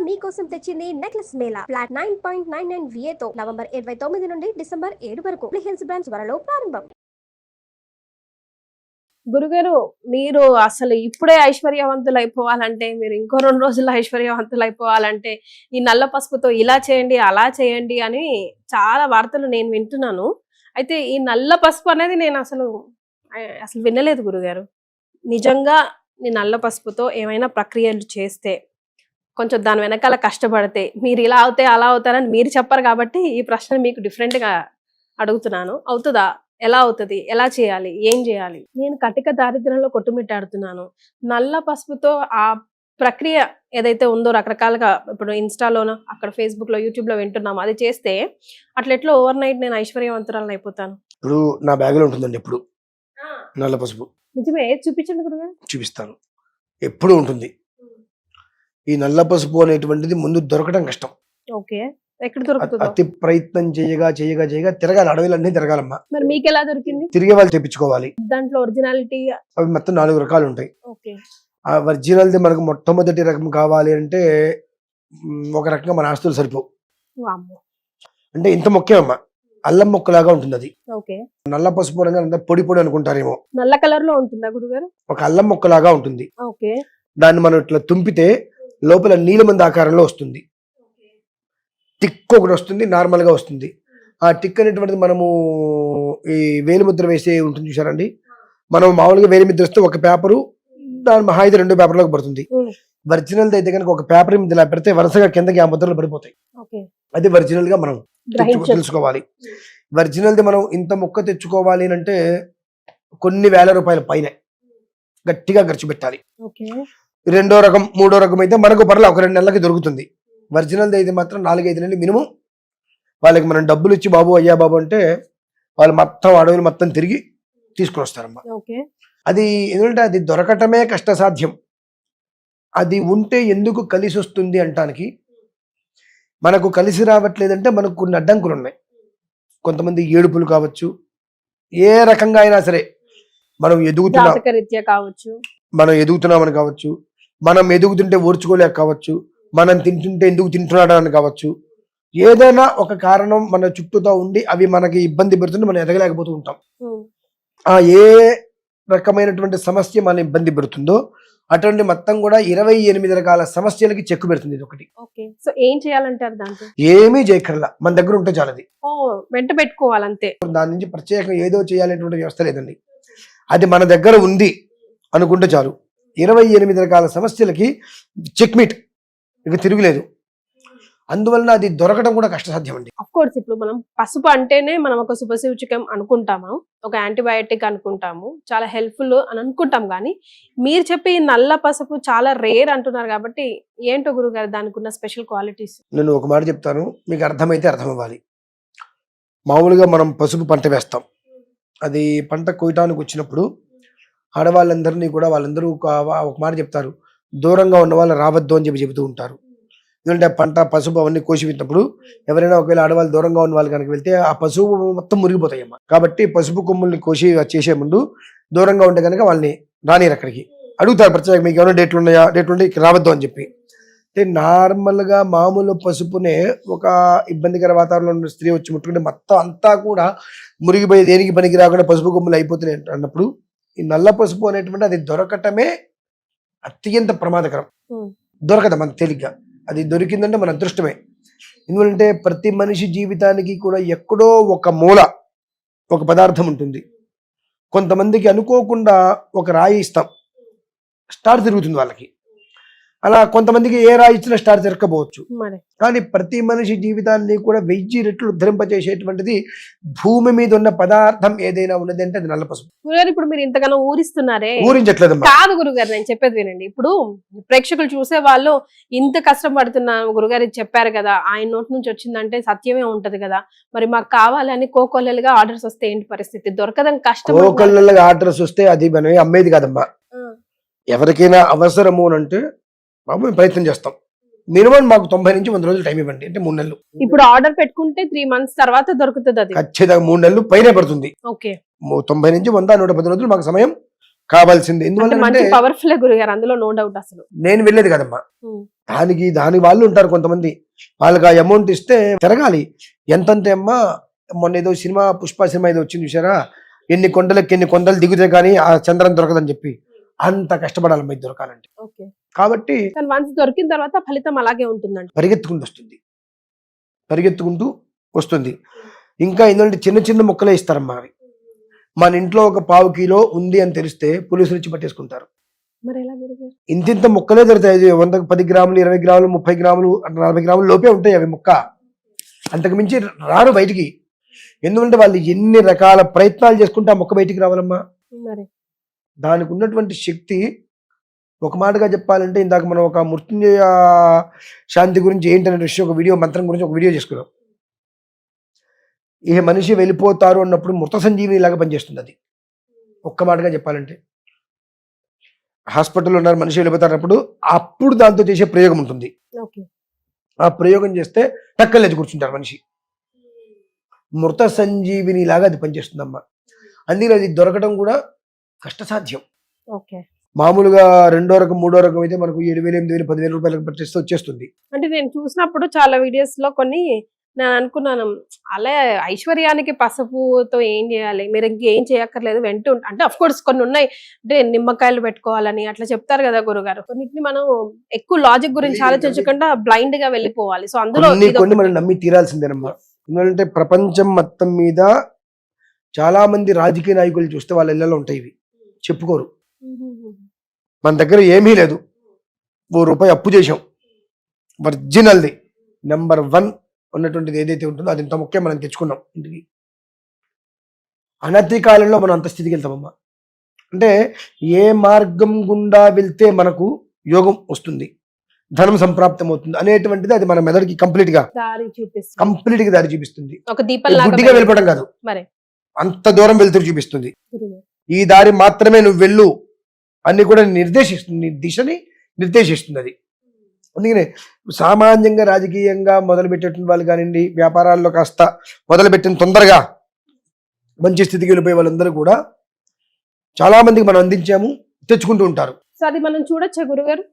మీకోసం తెచ్చింది necklace Mela flat 9.99 VA తో నవంబర్ 29 నుండి డిసెంబర్ 7 వరకు హిల్స్ బ్రాంచ్ త్వరలో ప్రారంభం. గురుగారు, మీరు అసలు ఇప్పుడే ఐశ్వర్యవంతులు అయిపోవాలంటే, మీరు ఇంకో 2 రోజుల్లో ఐశ్వర్యవంతులు అయిపోవాలంటే ఈ నల్ల పసుపుతో ఇలా చేయండి అలా చేయండి అని చాలా వార్తలు నేను వింటున్నాను. అయితే ఈ నల్ల పసుపు అనేది నేను అసలు వినలేదు గురుగారు. నిజంగా ఈ నల్ల పసుపుతో ఏమైనా ప్రక్రియలు చేస్తే, కొంచెం దాని వెనకాల కష్టపడితే మీరు ఇలా అవుతే అలా అవుతారని మీరు చెప్పరు కాబట్టి ఈ ప్రశ్న మీకు డిఫరెంట్గా అడుగుతున్నాను. అవుతుందా? ఎలా అవుతుంది? ఎలా చేయాలి? ఏం చేయాలి? నేను కటిక దారిద్ర్యంలో కొట్టుమిట్టాడుతున్నాను. నల్ల పసుపుతో ఆ ప్రక్రియ ఏదైతే ఉందో రకరకాలుగా ఇప్పుడు ఇన్స్టాలోనో అక్కడ ఫేస్బుక్లో యూట్యూబ్లో వింటున్నాము, అది చేస్తే అట్లెట్లో ఓవర్ నైట్ నేను ఐశ్వర్యవంతురాలను అయిపోతాను. ఇప్పుడు నా బ్యాగ్లో ఉంటుందండి ఎప్పుడు నల్ల పసుపు. నిజమే? చూపించండి గురుగారు. చూపిస్తాను. ఎప్పుడు ఉంటుంది. ఈ నల్ల పసుపు అనేటువంటిది ముందు దొరకడం కష్టం. ఓకే, ఎక్కడ దొరుకుతుంది? అతి ప్రయత్నం చేయగా చేయగా చేయగా తిరగాలి, అడవులన్నీ తిరగాలమ్మా. మరి మీకు ఎలా దొరికింది? తిరిగే వాళ్ళు తెప్పించుకోవాలి. దాంట్లో ఒరిజినాలిటీ అవి మొత్తం 4 రకాలు ఉంటాయి. ఓకే, ఆ ఒరిజినల్ది మనకు మొట్టమొదటి రకం కావాలి అంటే ఒక రకంగా మన ఆస్తులు సరిపోవు. అంటే ఇంత ముఖ్యమమ్మా, అల్లం మొక్కలాగా ఉంటుంది అది. ఓకే, నల్ల పసుపు అనగా పొడి పొడి అనుకుంటారేమో. నల్ల కలర్ లో ఉంటుందా గురుగారు? ఒక అల్లం మొక్కలాగా ఉంటుంది. ఓకే, దాన్ని మనం ఇట్లా తుంపితే లోపల నీలమంది ఆకారంలో వస్తుంది. టిక్ ఒకటి వస్తుంది, నార్మల్ గా వస్తుంది. ఆ టిక్ అనేటువంటిది మనము ఈ వేలిముద్ర వేసే ఉంటుంది చూసారండి. మనం మామూలుగా వేలిముద్ర వస్తే ఒక పేపరు, దాని మహా అయితే 2 పేపర్లకు పడుతుంది. ఒరిజినల్ అయితే కనుక ఒక పేపర్ మీద ఇలా పెడితే వరుసగా కిందకి ఆ ముద్రలు పడిపోతాయి. అది ఒరిజినల్ గా మనం తెలుసుకోవాలి. ఒరిజినల్ది మనం ఇంత ముక్క తెచ్చుకోవాలి అంటే కొన్ని వేల రూపాయల పైన గట్టిగా ఖర్చు పెట్టాలి. 2వ రకం 3వ రకం అయితే మనకు పర్లే ఒక 2 నెలలకి దొరుకుతుంది. ఒరిజినల్ది అయితే మాత్రం 4-5 నెలలు మినిమం. వాళ్ళకి మనం డబ్బులు ఇచ్చి బాబు అయ్యా బాబు అంటే వాళ్ళు మొత్తం అడవులు మొత్తం తిరిగి తీసుకుని వస్తారమ్మా. అది ఎందుకంటే అది దొరకటమే కష్టసాధ్యం. అది ఉంటే ఎందుకు కలిసి వస్తుంది అంటానికి, మనకు కలిసి రావట్లేదంటే మనకు కొన్ని అడ్డంకులు ఉన్నాయి. కొంతమంది ఏడుపులు కావచ్చు, ఏ రకంగా అయినా సరే మనం ఎదుగుతున్నామని కావచ్చు, మనం ఎదుగుతుంటే ఓర్చుకోలేక కావచ్చు, మనం తింటుంటే ఎందుకు తింటున్నాడని కావచ్చు, ఏదైనా ఒక కారణం మన చుట్టూతో ఉండి అవి మనకి ఇబ్బంది పెడుతుంటే మనం ఎదగలేకపోతూ ఉంటాం. ఆ ఏ రకమైనటువంటి సమస్య మన ఇబ్బంది పెడుతుందో అటువంటి మొత్తం కూడా 28 రకాల సమస్యలకి చెక్కు పెడుతుంది ఇది ఒకటి. సో ఏం చేయాలంటారు? దాంట్లో ఏమీ చేయక్కర్లా, మన దగ్గర ఉంటే చాలది. వెంట పెట్టుకోవాలంతే. దాని నుంచి ప్రత్యేకంగా ఏదో చేయాలనేటువంటి వ్యవస్థ లేదండి. అది మన దగ్గర ఉంది అనుకుంటే చాలు. 28 రకాల సమస్యలకి చెక్మీట్, ఇక తిరుగులేదు. అందువలన అది దొరకడం కూడా కష్టసాధ్యం అండి. అఫ్ కోర్స్ ఇప్పుడు మనం పసుపు అంటేనే మనం ఒక శుభసూచకం అనుకుంటాము, ఒక యాంటీబయాటిక్ అనుకుంటాము, చాలా హెల్ప్ఫుల్ అని అనుకుంటాం. కానీ మీరు చెప్పి నల్ల పసుపు చాలా రేర్ అంటున్నారు కాబట్టి ఏంటో గురుగారు దానికి ఉన్న స్పెషల్ క్వాలిటీస్? నేను ఒక మాట చెప్తాను, మీకు అర్థమైతే అర్థం అవ్వాలి. మామూలుగా మనం పసుపు పంట వేస్తాం. అది పంట కొయ్యటానికి వచ్చినప్పుడు ఆడవాళ్ళందరినీ కూడా వాళ్ళందరూ ఒక మాట చెప్తారు, దూరంగా ఉన్న వాళ్ళు రావద్దు అని చెబుతూ ఉంటారు. ఎందుకంటే పంట పసుపు అవన్నీ కోసి పెట్టినప్పుడు ఎవరైనా ఒకవేళ ఆడవాళ్ళు దూరంగా ఉన్న వాళ్ళు కనుక వెళ్తే ఆ పసుపు మొత్తం మురిగిపోతాయమ్మా. కాబట్టి పసుపు కొమ్ముల్ని కోసి చేసే ముందు దూరంగా ఉంటే కనుక వాళ్ళని రానిరు అక్కడికి. అడుగుతారు ప్రత్యేక, మీకు ఏమైనా డేట్లు ఉన్నాయా, డేట్లు ఉంటే ఇక్కడ రావద్దు అని చెప్పి. అంటే నార్మల్గా మామూలు పసుపునే ఒక ఇబ్బందికర వాతావరణంలో ఉన్న స్త్రీ వచ్చి ముట్టుకుంటే మొత్తం అంతా కూడా మురిగిపోయి దేనికి పనికి రాకుండా పసుపు కొమ్ములు అయిపోతున్నాయి అన్నప్పుడు ఈ నల్ల పసుపు అనేటువంటి అది దొరకటమే అత్యంత ప్రమాదకరం. దొరకదు మన తేలిగ్గా. అది దొరికిందంటే మన అదృష్టమే. ఎందుకంటే ప్రతి మనిషి జీవితానికి కూడా ఎక్కడో ఒక మూల ఒక పదార్థం ఉంటుంది. కొంతమందికి అనుకోకుండా ఒక రాయి ఇస్తాం, స్టార్ తిరుగుతుంది వాళ్ళకి. అలా కొంతమందికి ఏ రాయి ఇచ్చినా స్టార్ తిరగకపోవచ్చు. కానీ ప్రతి మనిషి జీవితాన్ని కూడా 1000 రెట్లు ఉద్ధరింపజేసేటువంటిది భూమి మీద ఉన్న పదార్థం ఏదైనా ఉన్నది అంటే అది నల్ల పసుపు. గురుగారు, ఇప్పుడు మీరు ఇంతగానో ఊరిస్తున్నారే, ఊరించట్లేదు కాదు గురుగారు, నేను చెప్పేది వినండి. ఇప్పుడు ప్రేక్షకులు చూసే వాళ్ళు ఇంత కష్టపడుతున్నా గురుగారు చెప్పారు కదా, ఆయన నోటి నుంచి వచ్చిందంటే సత్యమే ఉంటది కదా, మరి మాకు కావాలని కోకొల్లలుగా ఆర్డర్స్ వస్తే ఏంటి పరిస్థితి? దొరకదని కష్టం. కోకొల్లలుగా ఆర్డర్స్ వస్తే అది మనం అమ్మేది కాదమ్మా. ఎవరికైనా అవసరము అంటే బాబు ప్రయత్నం చేస్తాం. మినిమం మాకు 90 నుంచి 100 రోజులు టైం ఇవ్వండి, అంటే 3 నెలలు. ఇప్పుడు ఆర్డర్ పెట్టుకుంటే 3 months తర్వాత దొరుకుతుంది. అది ఖచ్చితంగా 3 నెలలు పైనే పడుతుంది. ఓకే, 90 నుంచి 100 110 రోజులు మాకు సమయం కావాల్సింది. అంటే ఎందువల్ల మంచి పవర్ఫుల్ గురుగారు, అందులో నో డౌట్ అసలు. నేను వెళ్ళేది కదమ్మా, ఉమ్. దాని వాళ్ళు ఉంటారు కొంతమంది, వాళ్ళకి ఆ అమౌంట్ ఇస్తే తిరగాలి. ఎంతంతే అమ్మా, మొన్న ఏదో సినిమా పుష్ప సినిమా ఏదో వచ్చింది చూసారా, ఎన్ని కొండలు దిగుతే కానీ ఆ చంద్రం దొరకదని చెప్పి, అంత కష్టపడాలమ్మా ఇది దొరకాలంటే. ఓకే. కాబట్టి కానీ వన్స్ దొరికిన తర్వాత ఫలితం అలాగే ఉంటుందండి. పరిగెత్తుకుంటూ వస్తుంది. ఇంకా ఏంటంటే చిన్న చిన్న ముక్కలే ఇస్తారమ్మా అవి. మన ఇంట్లో ఒక 1/4 కిలో ఉంది అని తెలిస్తే పోలీసులు వచ్చి పట్టేసుకుంటారు. మరి ఎలా గురుగారు? ఇంత ముక్కలే దొరుకుతాయి. 100, 10 గ్రాములు, 20 గ్రాములు, 30 గ్రాములు, 40 గ్రాముల లోపే ఉంటాయి అవి ముక్క. అంతకు మించి రారు బయటికి. ఎందుకంటే వాళ్ళు ఎన్ని రకాల ప్రయత్నాలు చేసుకుంటే ఆ మొక్క బయటికి రావాలమ్మా. మరి దానికి ఉన్నటువంటి శక్తి, ఒక మాటగా చెప్పాలంటే ఇందాక మనం ఒక మృత్యుంజయ శాంతి గురించి ఏంటనే విషయం, ఒక వీడియో మంత్రం గురించి ఒక వీడియో చేసుకున్నాం. ఏ మనిషి వెళ్ళిపోతారు అన్నప్పుడు మృత సంజీవిని లాగా పనిచేస్తుంది అది. ఒక్క మాటగా చెప్పాలంటే హాస్పిటల్లో ఉన్నారు, మనిషి వెళ్ళిపోతారన్నప్పుడు అప్పుడు దాంతో చేసే ప్రయోగం ఉంటుంది. ఓకే. ఆ ప్రయోగం చేస్తే టక్కలు లేచి కూర్చుంటారు మనిషి. మృత సంజీవిని లాగా అది పనిచేస్తుందమ్మా. అందుకని అది దొరకడం కూడా కష్టసాధ్యం. ఓకే. మామూలుగా 2వ రకం 3వ రకం అయితే మనకు 7,000, 8,000, 10,000 రూపాయలకు పట్టేస్తే వచ్చేస్తుంది. అంటే నేను చూసినప్పుడు చాలా వీడియోస్ లో కొన్ని నేను అనుకున్నాను, అలా ఐశ్వర్యానికి పసుపుతో ఏం చేయాలి, మీరు ఇంకేం చేయక్కర్లేదు, అంటే అఫ్ కోర్స్ కొన్ని ఉన్నాయి, అంటే నిమ్మకాయలు పెట్టుకోవాలని అట్లా చెప్తారు కదా గురుగారు. కొన్నిటిని మనం ఎక్కువ లాజిక్ గురించి ఆలోచించకుండా బ్లైండ్ గా వెళ్ళిపోవాలి. సో అందులో కొన్ని మనం నమ్మి తీరాల్సిందేనమ్మా. ఎందుకంటే ప్రపంచం మొత్తం మీద చాలా మంది రాజకీయ నాయకులు చూస్తే వాళ్ళ ఇళ్లలో ఉంటాయి, ఇవి చెప్పుకోరు. మన దగ్గర ఏమీ లేదు, ₹1 అప్పు చేసాం, ఒరిజినల్ది నెంబర్ 1 ఉన్నటువంటిది ఏదైతే ఉంటుందో అది ఇంత ముఖ్యం, మనం తెచ్చుకున్నాం ఇంటికి. అనతి కాలంలో మనం అంత స్థితికి వెళ్తామమ్మా. అంటే ఏ మార్గం గుండా వెళ్తే మనకు యోగం వస్తుంది, ధనం సంప్రాప్తం అవుతుంది అనేటువంటిది అది మన మెదడుకి కంప్లీట్ గా దారి చూపిస్తుంది. ఒక దీపం గుడ్డిగా వెళ్ళిపోవడం కాదు, మరి అంత దూరం వెళ్తూ చూపిస్తుంది. ఈ దారి మాత్రమే నువ్వు వెళ్ళు అన్ని కూడా నిర్దేశిస్తుంది, నీ దిశని నిర్దేశిస్తుంది అది. అందుకనే సామాన్యంగా రాజకీయంగా మొదలుపెట్టేటువంటి వాళ్ళు కానివ్వండి, వ్యాపారాల్లో కాస్త మొదలుపెట్టిన తొందరగా మంచి స్థితికి వెళ్ళిపోయే వాళ్ళందరూ కూడా చాలా మందికి మనం అందించాము, తెచ్చుకుంటూ ఉంటారు. సో అది మనం చూడొచ్చా గురుగారు?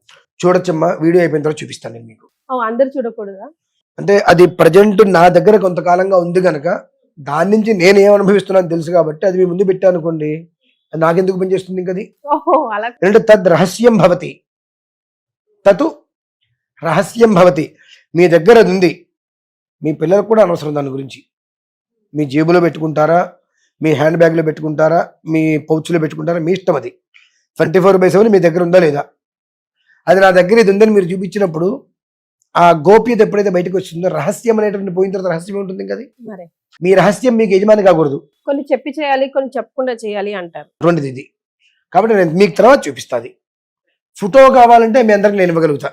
చూడొచ్చమ్మా, వీడియో అయిపోయిన తర్వాత చూపిస్తాను నేను మీకు. అందరు చూడకూడదా? అంటే అది ప్రజెంట్ నా దగ్గర కొంతకాలంగా ఉంది కనుక దాని నుంచి నేను ఏం అనుభవిస్తున్నాను తెలుసు కాబట్టి అది మీ ముందు పెట్టాను అనుకోండి, అది నాకెందుకు పనిచేస్తుంది ఇంకది. అంటే తద్ రహస్యం భవతి, తతు రహస్యం భవతి. మీ దగ్గర అది ఉంది, మీ పిల్లలకు కూడా అనవసరం దాని గురించి. మీ జేబులో పెట్టుకుంటారా, మీ హ్యాండ్ బ్యాగ్లో పెట్టుకుంటారా, మీ పౌచ్లో పెట్టుకుంటారా, మీ ఇష్టం. అది 24/7 మీ దగ్గర ఉందా లేదా. అది నా దగ్గర ఇది ఉందని మీరు చూపించినప్పుడు ఆ గోప్యత ఎప్పుడైతే బయటకు వచ్చిందో, రహస్యం అనేటువంటి పోయిన తర్వాత రహస్యం ఉంటుంది కదా. మీ రహస్యం మీకు యజమాని కాకూడదు. కొన్ని చెప్పి చేయాలి, కొన్ని చెప్పకుండా చేయాలి అంటారు. అటువంటిది ఇది. కాబట్టి నేను మీకు తర్వాత చూపిస్తాది. ఫోటో కావాలంటే మీ అందరికి నేను ఇవ్వగలుగుతా.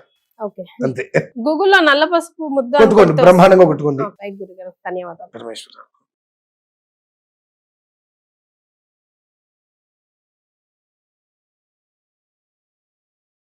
అంతే. గూగుల్లో నల్ల పసుపు ముద్ద కొట్టుకోండి, బ్రహ్మాండంగా కొట్టుకోండి. ధన్యవాదాలు. పరమేశ్వర.